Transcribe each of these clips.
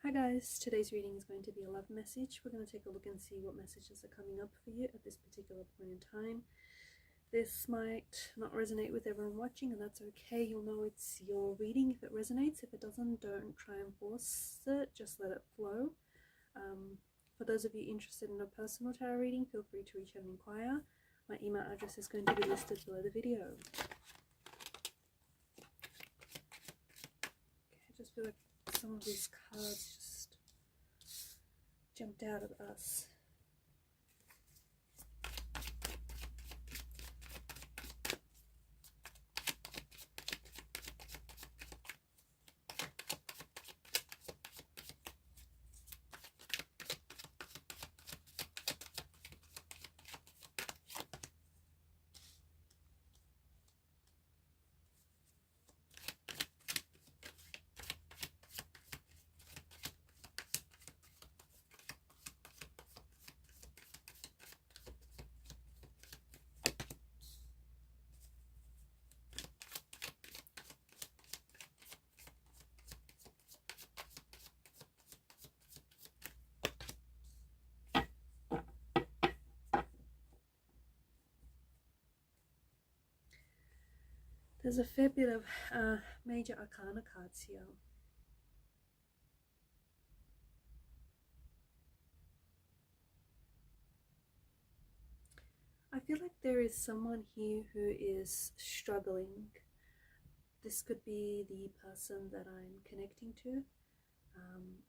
Hi guys, today's reading is going to be a love message. We're going to take a look and see what messages are coming up for you at this particular point in time. This might not resonate with everyone watching, and that's okay. You'll know it's your reading if it resonates. If it doesn't, don't try and force it, just let it flow. For those of you interested in a personal tarot reading, feel free to reach out and inquire. My email address is going to be listed below the video. Okay, I just feel like some of these cards just jumped out at us. There's a fair bit of major arcana cards here. I feel like there is someone here who is struggling. This could be the person that I'm connecting to,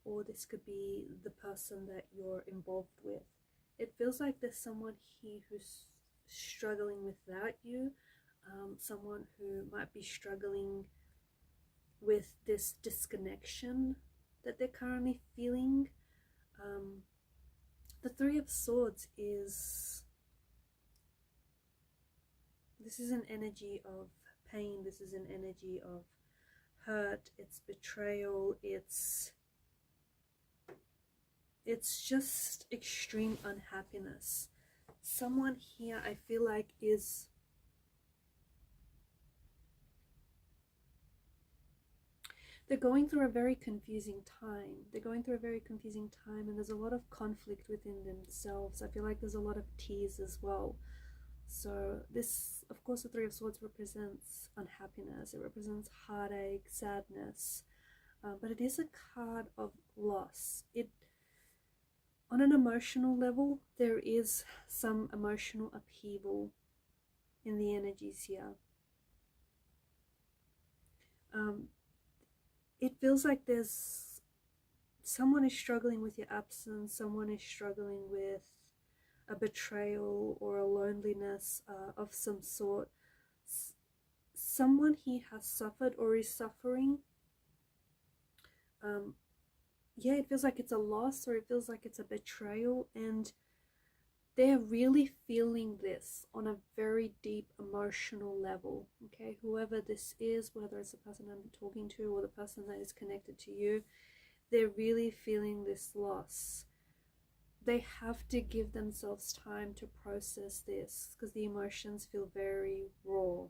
or this could be the person that you're involved with. It feels like there's someone here who's struggling without you, someone who might be struggling with this disconnection that they're currently feeling. The Three of Swords is, this is an energy of pain, this is an energy of hurt, it's betrayal, it's just extreme unhappiness. Someone here I feel like is they're going through a very confusing time. They're going through a very confusing time, and there's a lot of conflict within themselves. I feel like there's a lot of tears as well. So this, of course, the Three of Swords represents unhappiness. It represents heartache, sadness, but it is a card of loss. On an emotional level, there is some emotional upheaval in the energies here. It feels like there's someone is struggling with your absence, someone is struggling with a betrayal or a loneliness of some sort. Someone here has suffered or is suffering. Yeah, it feels like it's a loss, or it feels like it's a betrayal, and they're really feeling this on a very deep emotional level. Okay, whoever this is, whether it's the person I'm talking to or the person that is connected to you, they're really feeling this loss. They have to give themselves time to process this because the emotions feel very raw.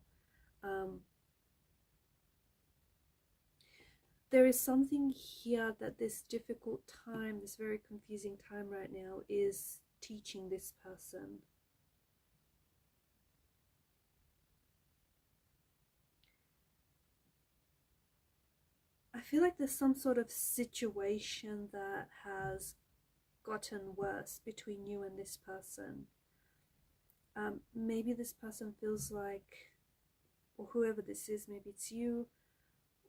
There is something here that this difficult time, this very confusing time right now, is teaching this person. I feel like there's some sort of situation that has gotten worse between you and this person. Maybe this person feels like, or whoever this is, maybe it's you,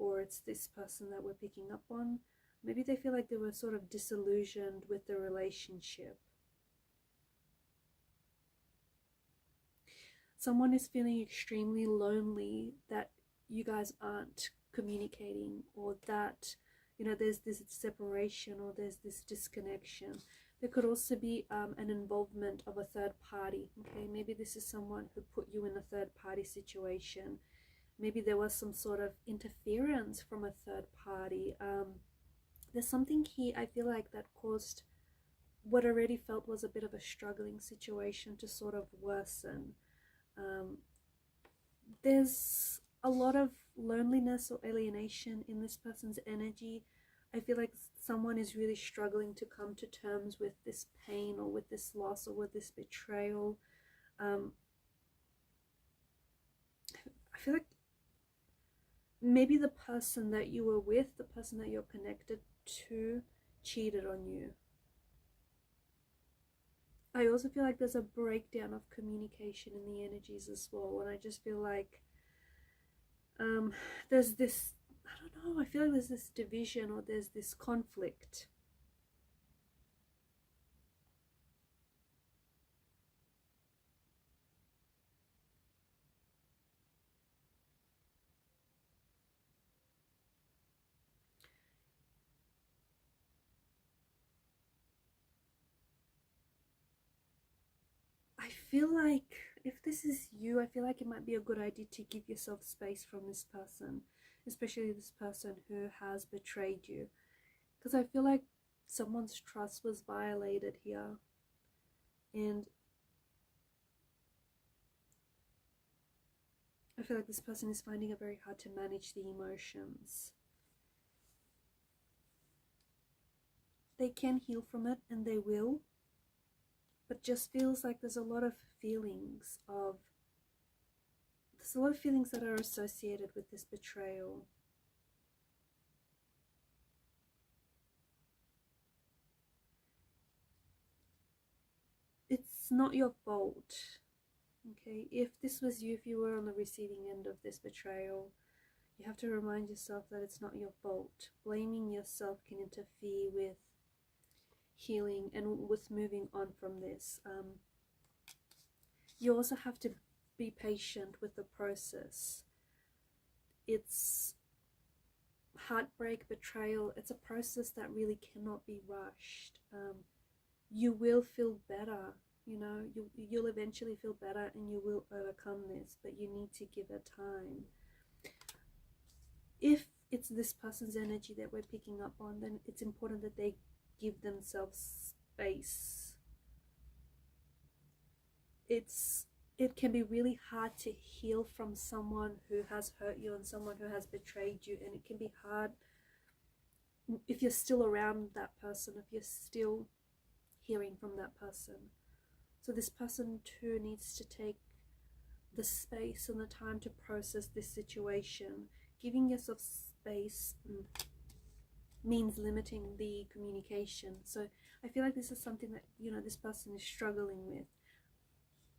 or it's this person that we're picking up on, maybe they feel like they were sort of disillusioned with the relationship. Someone is feeling extremely lonely that you guys aren't communicating, or that, you know, there's this separation or there's this disconnection. There could also be an involvement of a third party. Okay, maybe this is someone who put you in a third party situation. Maybe there was some sort of interference from a third party. There's something here, I feel like, that caused what already felt was a bit of a struggling situation to sort of worsen. There's a lot of loneliness or alienation in this person's energy. I feel like someone is really struggling to come to terms with this pain or with this loss or with this betrayal. I feel like maybe the person that you were with, the person that you're connected to, cheated on you. I also feel like there's a breakdown of communication in the energies as well, and I just feel like there's this, I don't know, I feel like there's this division or there's this conflict. I feel like if this is you, I feel like it might be a good idea to give yourself space from this person, especially this person who has betrayed you, because I feel like someone's trust was violated here, and I feel like this person is finding it very hard to manage the emotions. They can heal from it, and they will, but just feels like there's a lot of feelings that are associated with this betrayal. It's not your fault, okay? If this was you, if you were on the receiving end of this betrayal, you have to remind yourself that it's not your fault. Blaming yourself can interfere with healing and with moving on from this. You also have to be patient with the process. It's heartbreak, betrayal. It's a process that really cannot be rushed. You will feel better, you know, you'll eventually feel better and you will overcome this, but you need to give it time. If it's this person's energy that we're picking up on, then it's important that they give themselves space. It can be really hard to heal from someone who has hurt you and someone who has betrayed you, and it can be hard if you're still around that person, if you're still hearing from that person. So this person too needs to take the space and the time to process this situation. Giving yourself space means limiting the communication. So I feel like this is something that, you know, this person is struggling with.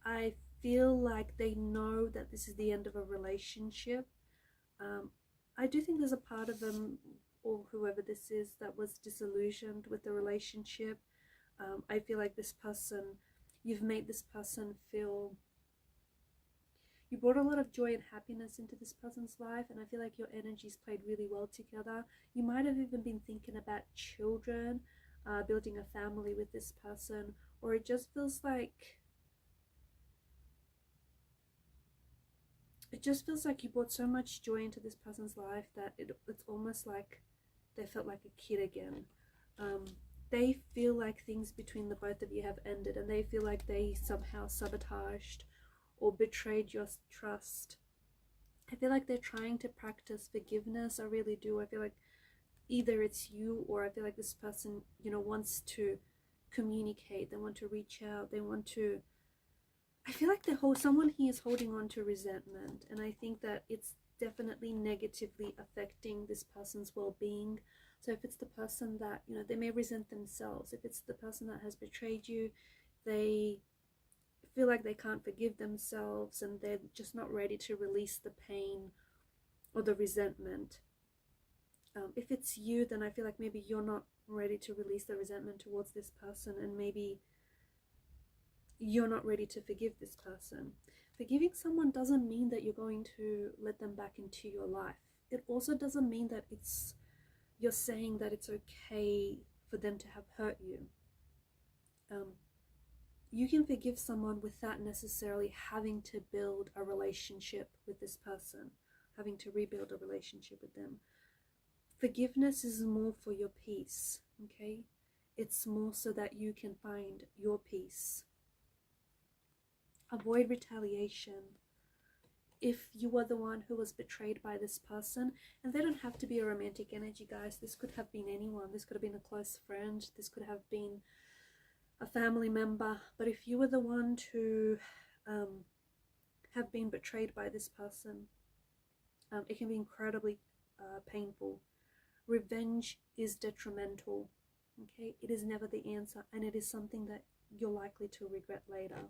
I feel like they know that this is the end of a relationship. I do think there's a part of them, or whoever this is, that was disillusioned with the relationship. I feel like this person, you've made this person feel, you brought a lot of joy and happiness into this person's life, and I feel like your energies played really well together. You might have even been thinking about children, building a family with this person, or it just feels like you brought so much joy into this person's life that it's almost like they felt like a kid again. They feel like things between the both of you have ended, and they feel like they somehow sabotaged or betrayed your trust. I feel like they're trying to practice forgiveness. I really do. I feel like either it's you, or I feel like this person, you know, wants to communicate. They want to reach out. They want to, I feel like someone here is holding on to resentment, and I think that it's definitely negatively affecting this person's well-being. So if it's the person that, you know, they may resent themselves. If it's the person that has betrayed you, they feel like they can't forgive themselves and they're just not ready to release the pain or the resentment. If it's you, then I feel like maybe you're not ready to release the resentment towards this person, and maybe you're not ready to forgive this person. Forgiving someone doesn't mean that you're going to let them back into your life. It also doesn't mean that you're saying that it's okay for them to have hurt you. You can forgive someone without necessarily having to build a relationship with this person, having to rebuild a relationship with them. Forgiveness is more for your peace, okay? It's more so that you can find your peace. Avoid retaliation. if you were the one who was betrayed by this person, and they don't have to be a romantic energy, guys. This could have been anyone. This could have been a close friend. This could have been a family member. But if you were the one to have been betrayed by this person, it can be incredibly painful. Revenge is detrimental. Okay, it is never the answer, and it is something that you're likely to regret later.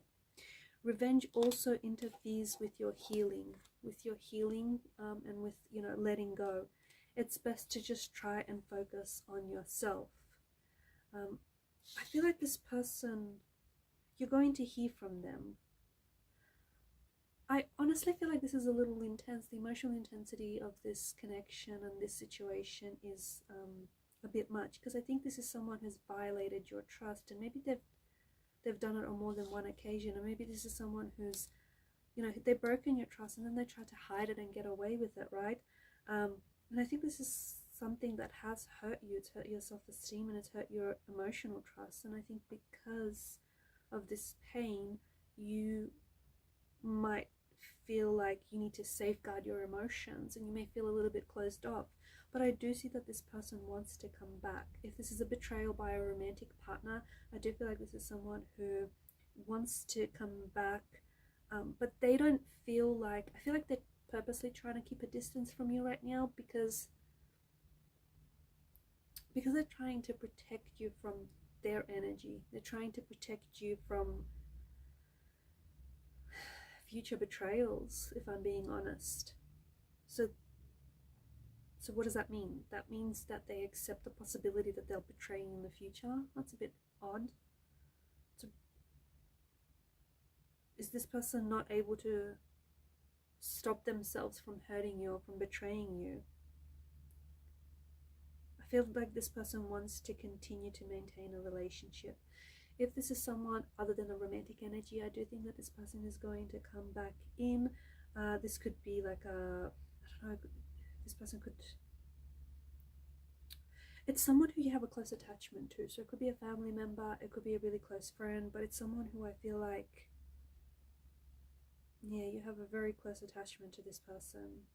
Revenge also interferes with your healing, and with, you know, letting go. It's best to just try and focus on yourself. I feel like this person, you're going to hear from them. I honestly feel like this is a little intense. The emotional intensity of this connection and this situation is a bit much, because I think this is someone who's violated your trust, and maybe they've done it on more than one occasion, and maybe this is someone who's, you know, they've broken your trust and then they try to hide it and get away with it, right? And I think this is something that has hurt you. It's hurt your self-esteem and it's hurt your emotional trust, and I think because of this pain, you might feel like you need to safeguard your emotions, and you may feel a little bit closed off. But I do see that this person wants to come back. If this is a betrayal by a romantic partner, I do feel like this is someone who wants to come back, but they don't feel like, I feel like they're purposely trying to keep a distance from you right now, because they're trying to protect you from their energy. They're trying to protect you from future betrayals, if I'm being honest. So what does that mean? That means that they accept the possibility that they'll betray you in the future. That's a bit odd. So is this person not able to stop themselves from hurting you or from betraying you? I feel like this person wants to continue to maintain a relationship. If this is someone other than a romantic energy, I do think that this person is going to come back in. This could be like a, I don't know, this person could, it's someone who you have a close attachment to. So it could be a family member, it could be a really close friend, but it's someone who I feel like, yeah, you have a very close attachment to this person.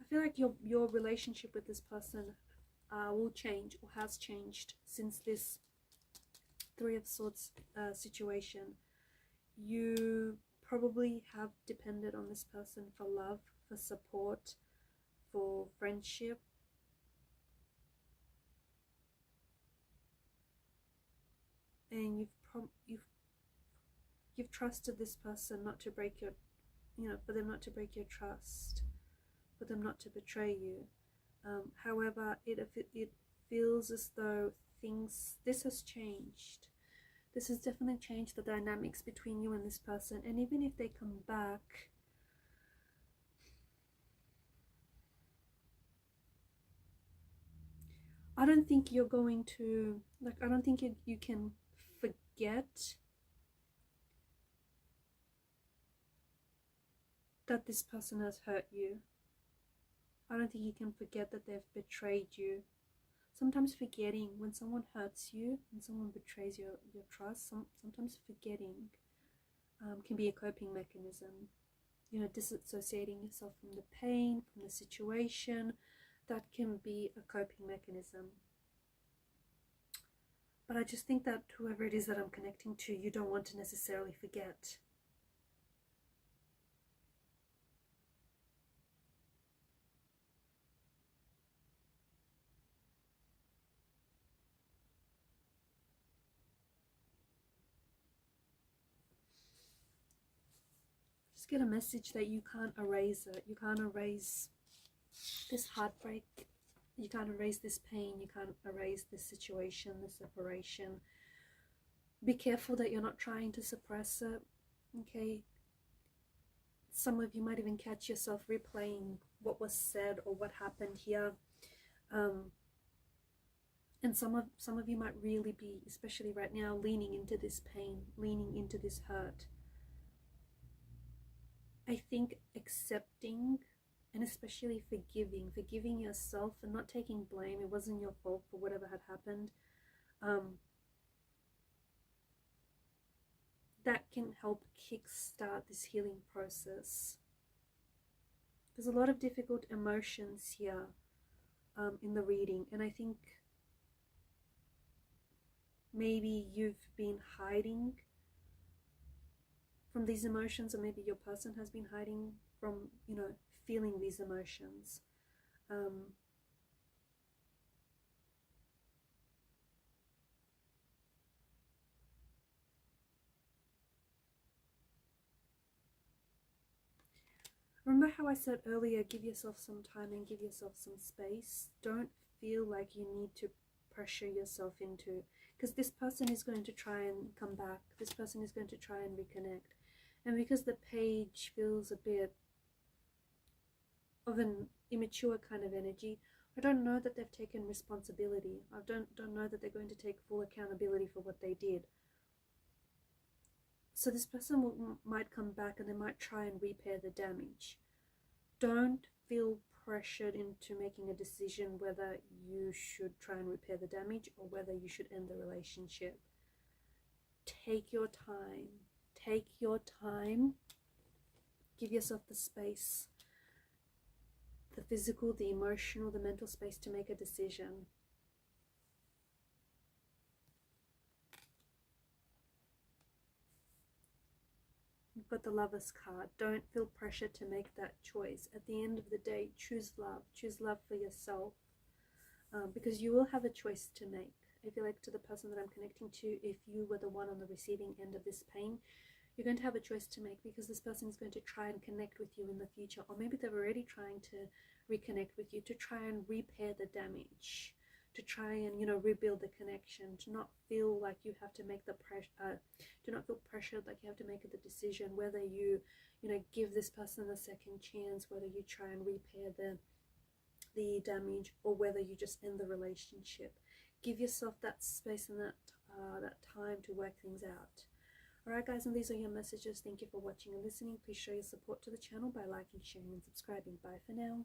I feel like your relationship with this person will change, or has changed, since this Three of Swords situation. You probably have depended on this person for love, for support, for friendship. And you've trusted this person not to break your, you know, for them not to break your trust, for them not to betray you. However, it feels as though this has changed. This has definitely changed the dynamics between you and this person. And even if they come back, I don't think you're going to, like, I don't think you can forget that this person has hurt you. I don't think you can forget that they've betrayed you. Sometimes forgetting, when someone hurts you, when someone betrays your trust, sometimes forgetting can be a coping mechanism. You know, disassociating yourself from the pain, from the situation, that can be a coping mechanism. But I just think that whoever it is that I'm connecting to, you don't want to necessarily forget. Just get a message that you can't erase it. You can't erase this heartbreak. You can't erase this pain. You can't erase this situation, this separation. Be careful that you're not trying to suppress it. Okay? Some of you might even catch yourself replaying what was said or what happened here. And some of you might really be, especially right now, leaning into this pain, leaning into this hurt. I think accepting, and especially forgiving yourself and not taking blame. It wasn't your fault for whatever had happened. that can help kickstart this healing process. There's a lot of difficult emotions here in the reading, and I think maybe you've been hiding from these emotions, or maybe your person has been hiding from, you know, feeling these emotions. Remember how I said earlier, give yourself some time and give yourself some space. Don't feel like you need to pressure yourself into, because this person is going to try and come back. This person is going to try and reconnect. And because the page feels a bit of an immature kind of energy, I don't know that they've taken responsibility. I don't know that they're going to take full accountability for what they did. So this person might come back and they might try and repair the damage. Don't feel pressured into making a decision whether you should try and repair the damage or whether you should end the relationship. Take your time. Take your time. Give yourself the space, the physical, the emotional, the mental space to make a decision. You've got the Lover's card. Don't feel pressure to make that choice. At the end of the day, choose love. Choose love for yourself, because you will have a choice to make. I feel like to the person that I'm connecting to, if you were the one on the receiving end of this pain, you're going to have a choice to make, because this person is going to try and connect with you in the future, or maybe they're already trying to reconnect with you to try and repair the damage, to try and, you know, rebuild the connection, to not feel like you have to make the pressure, to not feel pressured like you have to make the decision whether you know, give this person a second chance, whether you try and repair the damage, or whether you just end the relationship. Give yourself that space and that time to work things out. Alright guys, and these are your messages. Thank you for watching and listening. Please show your support to the channel by liking, sharing and subscribing. Bye for now.